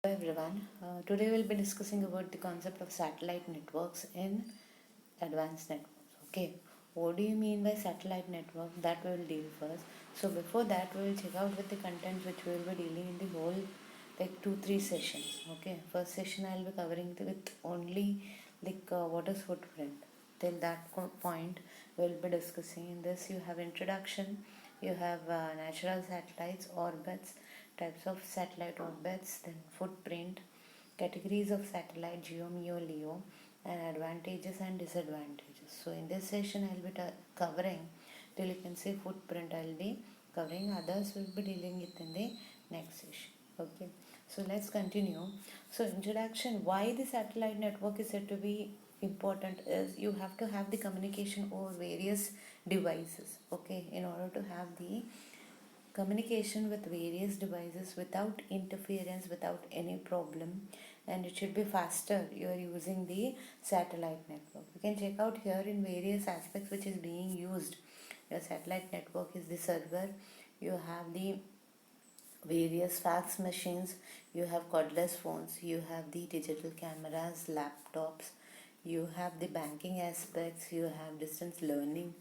Hello everyone. Today we'll be discussing about the concept of satellite networks in advanced networks. Okay, what do you mean by satellite network? That we will deal first. So before that, we will check out with the content which we will be dealing in the whole like 2-3 sessions. Okay, first session I'll be covering with only what is footprint. Till that point, we'll be discussing in this. You have introduction. You have natural satellites, orbits, types of satellite orbits, then footprint, categories of satellite, geo, MEO, LEO, and advantages and disadvantages. So in this session, I'll be covering till you can say footprint. I'll be covering. Others will be dealing it in the next session. Okay. So let's continue. So introduction. Why the satellite network is said to be important is you have to have the communication over various devices. Okay. In order to have the communication with various devices without interference, without any problem, and it should be faster. You are using the satellite network. You can check out here in various aspects which is being used. Your satellite network is the server. You have the various fax machines. You have cordless phones. You have the digital cameras, laptops. You have the banking aspects. You have distance learning,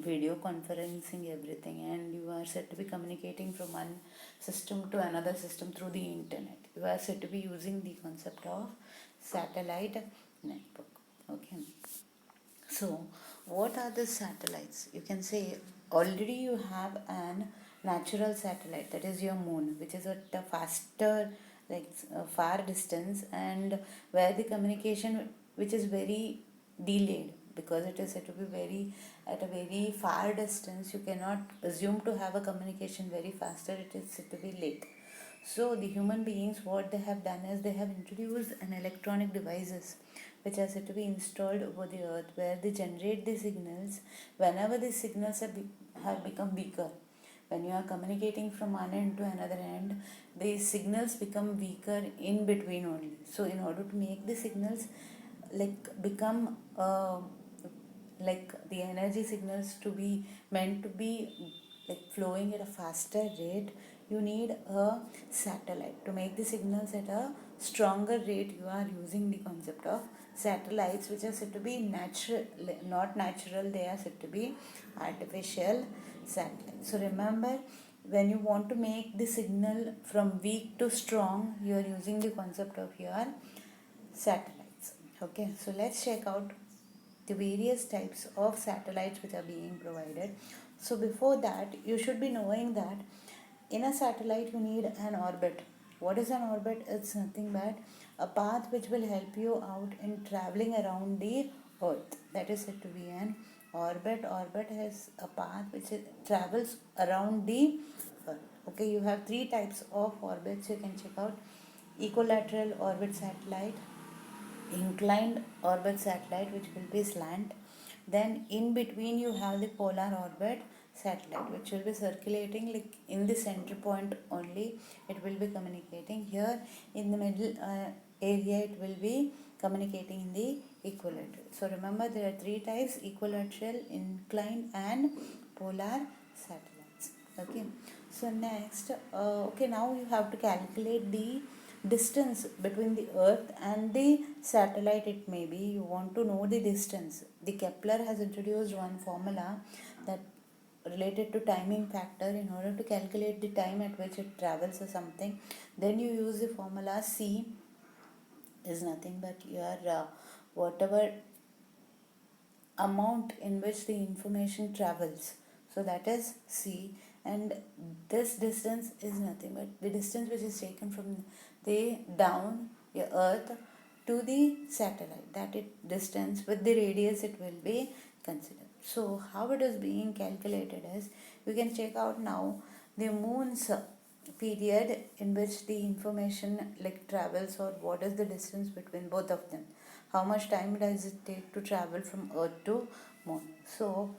video conferencing, everything, and you are said to be communicating from one system to another system through the internet. You are said to be using the concept of satellite network. Okay. So, what are the satellites? You can say already you have an natural satellite, that is your moon, which is at a faster, far distance, and where the communication, which is very delayed, because it is said to be very at a very far distance. You cannot assume to have a communication very faster. It is said to be late. So the human beings, what they have done is they have introduced an electronic devices which are said to be installed over the earth, where they generate the signals whenever the signals have become weaker. When you are communicating from one end to another end, the signals become weaker in between only. So in order to make the signals become like the energy signals to be meant to be like flowing at a faster rate, you need a satellite to make the signals at a stronger rate. You are using the concept of satellites, which are said to be natural, not natural, they are said to be artificial satellites. So remember, when you want to make the signal from weak to strong, you are using the concept of your satellites. Okay, so let's check out the various types of satellites which are being provided. So before that, you should be knowing that in a satellite you need an orbit. What is an orbit? It's nothing but a path which will help you out in traveling around the earth. That is said to be an orbit. Orbit has a path which travels around the earth. Okay, you have three types of orbits. You can check out equilateral orbit satellite, inclined orbit satellite, which will be slant. Then in between you have the polar orbit satellite, which will be circulating like in the center point only. It will be communicating here in the middle area. It will be communicating in the equilateral. So remember, there are three types: equilateral, inclined, and polar satellites. Okay. So next, okay, now you have to calculate the distance between the earth and the satellite. It may be you want to know the distance. The Kepler has introduced one formula that related to timing factor in order to calculate the time at which it travels or something. Then you use the formula c is nothing but your whatever amount in which the information travels, so that is c, and this distance is nothing but the distance which is taken from the down the earth to the satellite. That it distance with the radius it will be considered. So how it is being calculated is, we can check out now the moon's period in which the information like travels, or what is the distance between both of them, how much time does it take to travel from earth to moon. So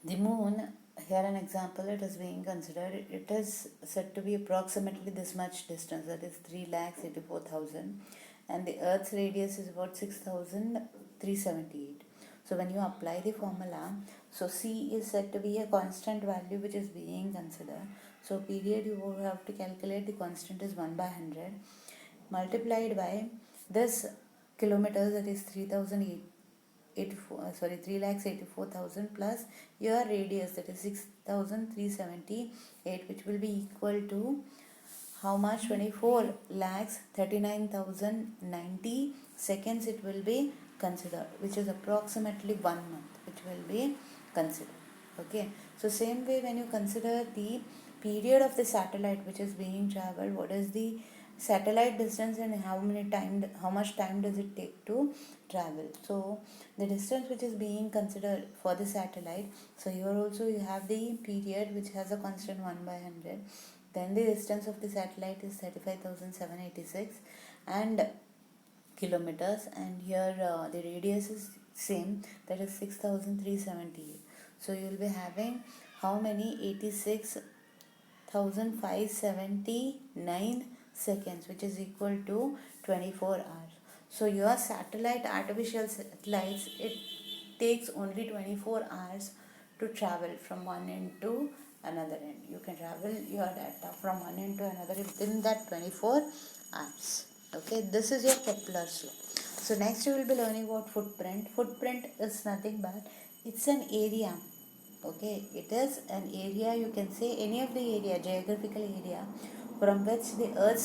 the moon, here an example it is being considered, it is said to be approximately this much distance, that is 3,84,000, and the earth's radius is about 6,378. So when you apply the formula, so c is said to be a constant value which is being considered. So period, you will have to calculate the constant is 1 by 100 multiplied by this kilometers, that is 3 lakhs 84,000 plus your radius, that is 6,378, which will be equal to how much? 24 lakhs 39,090 seconds it will be considered, which is approximately 1 month, which will be considered. Okay, so same way when you consider the period of the satellite which is being traveled, what is the satellite distance and how much time does it take to travel. So the distance which is being considered for the satellite, so here also you have the period which has a constant 1 by 100. Then the distance of the satellite is 35,786 and kilometers, and here the radius is same, that is 6,378. So you will be having how many? 86,579 seconds, which is equal to 24 hours. So your satellite, artificial satellites, it takes only 24 hours to travel from one end to another end. You can travel your data from one end to another within that 24 hours. Okay, this is your Kepler's law. So next you will be learning about footprint. Footprint is nothing but it's an area. Okay, it is an area, you can say any of the area, geographical area, from which the Earth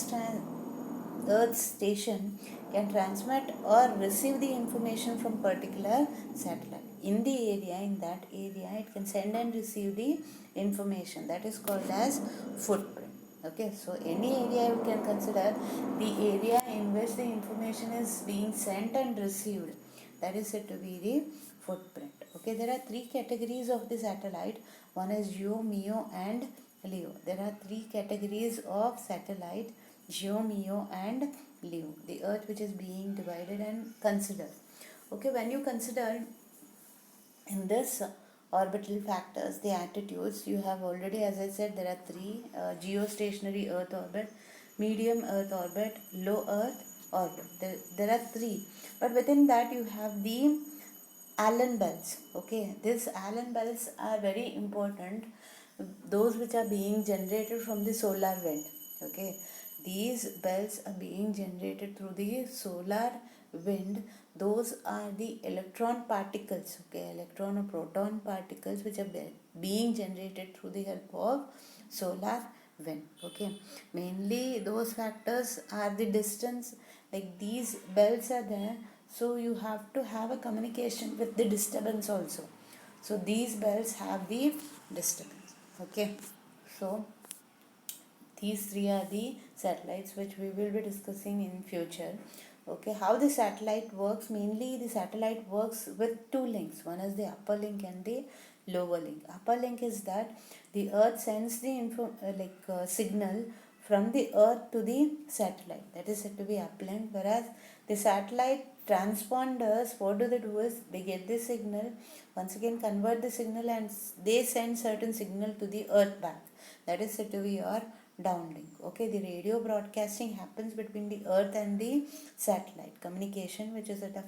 station can transmit or receive the information from particular satellite. In the area, in that area, it can send and receive the information. That is called as footprint. Okay, so any area you can consider the area in which the information is being sent and received. That is said to be the footprint. Okay, there are three categories of the satellite. One is GEO, MEO, and LEO. There are three categories of satellite: GEO, MEO, and LEO. The Earth which is being divided and considered. Okay, when you consider in this orbital factors, the attitudes, you have already, as I said, there are three: geostationary Earth orbit, medium Earth orbit, low Earth orbit. There are three, but within that you have the Allen bells. Okay, these Allen bells are very important, those which are being generated from the solar wind. Okay, these bells are being generated through the solar wind. Those are the electron particles. Okay, electron or proton particles which are being generated through the help of solar wind. Okay, mainly those factors are the distance, like these bells are there, so you have to have a communication with the disturbance also. So these bells have the disturbance. Okay, so these three are the satellites which we will be discussing in future. Okay, how the satellite works? Mainly the satellite works with two links. One is the upper link and the lower link. Upper link is that the Earth sends the signal from the Earth to the satellite. That is said to be uplink. Whereas the satellite transponders, what do? Is they get the signal, once again convert the signal, and they send certain signal to the Earth back. That is said to be your downlink. Okay, the radio broadcasting happens between the Earth and the satellite. Communication, which is at a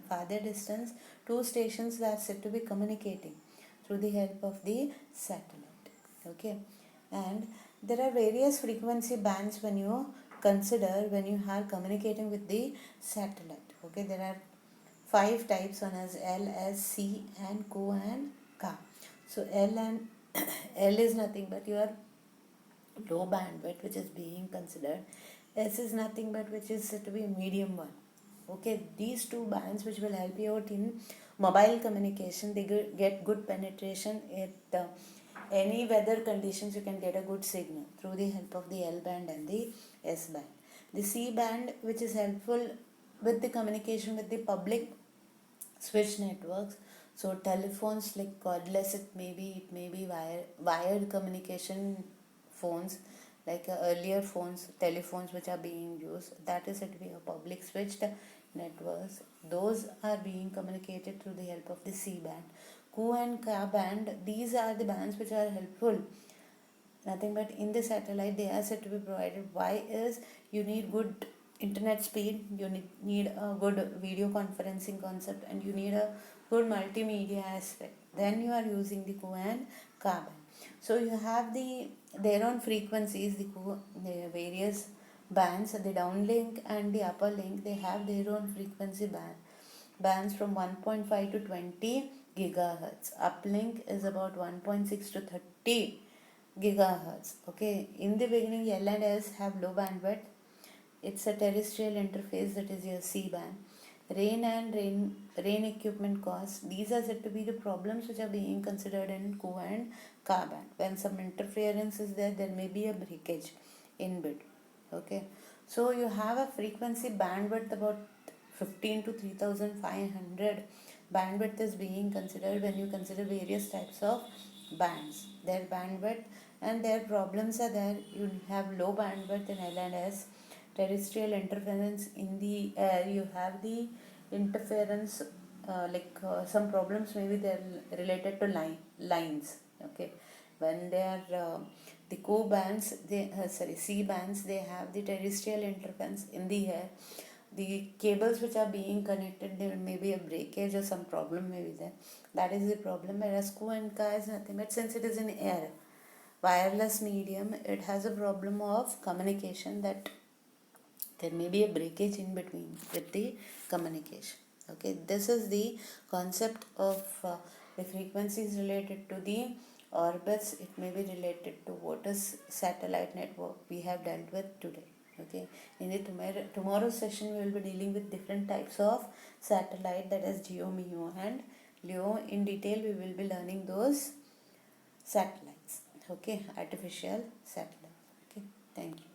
farther distance, two stations are said to be communicating through the help of the satellite. Okay, and there are various frequency bands when you consider when you are communicating with the satellite. Okay, there are five types, known as L, S, C, and Q, and K. So L and L is nothing but your low bandwidth which is being considered. S is nothing but which is said to be a medium one. Okay, these two bands which will help you out in mobile communication, they get good penetration at any weather conditions. You can get a good signal through the help of the L band and the S band. The C band, which is helpful with the communication with the public switch networks. So telephones like cordless, it may be wired communication phones, like earlier phones, telephones which are being used, that is said to be a public switched networks. Those are being communicated through the help of the C band. Q and K band, these are the bands which are helpful, nothing but in the satellite they are said to be provided. Why is you need good internet speed, you need a good video conferencing concept, and you need a good multimedia aspect, then you are using the Q and K band. So you have the their own frequencies, the various bands, the downlink and the upper link, they have their own frequency bands from 1.5 to 20 gigahertz. Uplink is about 1.6 to 30 gigahertz. Okay, in the beginning, L and S have low bandwidth. It's a terrestrial interface, that is your C band. Rain equipment costs. These are said to be the problems which are being considered in Ku and Ka band. When some interference is there, there may be a breakage in bit. Okay, so you have a frequency bandwidth about 15 to 3500 bandwidth is being considered when you consider various types of bands. Their bandwidth and their problems are there. You have low bandwidth in L and S, terrestrial interference in the air. You have the interference, some problems maybe they're related to lines. Okay, when they are the co bands, C bands, they have the terrestrial interference in the air. The cables which are being connected, there may be a breakage or some problem may be there. That is the problem. Whereas Ku and Ka is nothing but, since it is in air, wireless medium, it has a problem of communication, that there may be a breakage in between with the communication. Okay, this is the concept of the frequencies related to the orbits. It may be related to what is satellite network we have dealt with today. Okay, in the tomorrow's session we will be dealing with different types of satellite, that is GEO, MEO and LEO. In detail we will be learning those satellites. Okay, artificial satellite. Okay, thank you.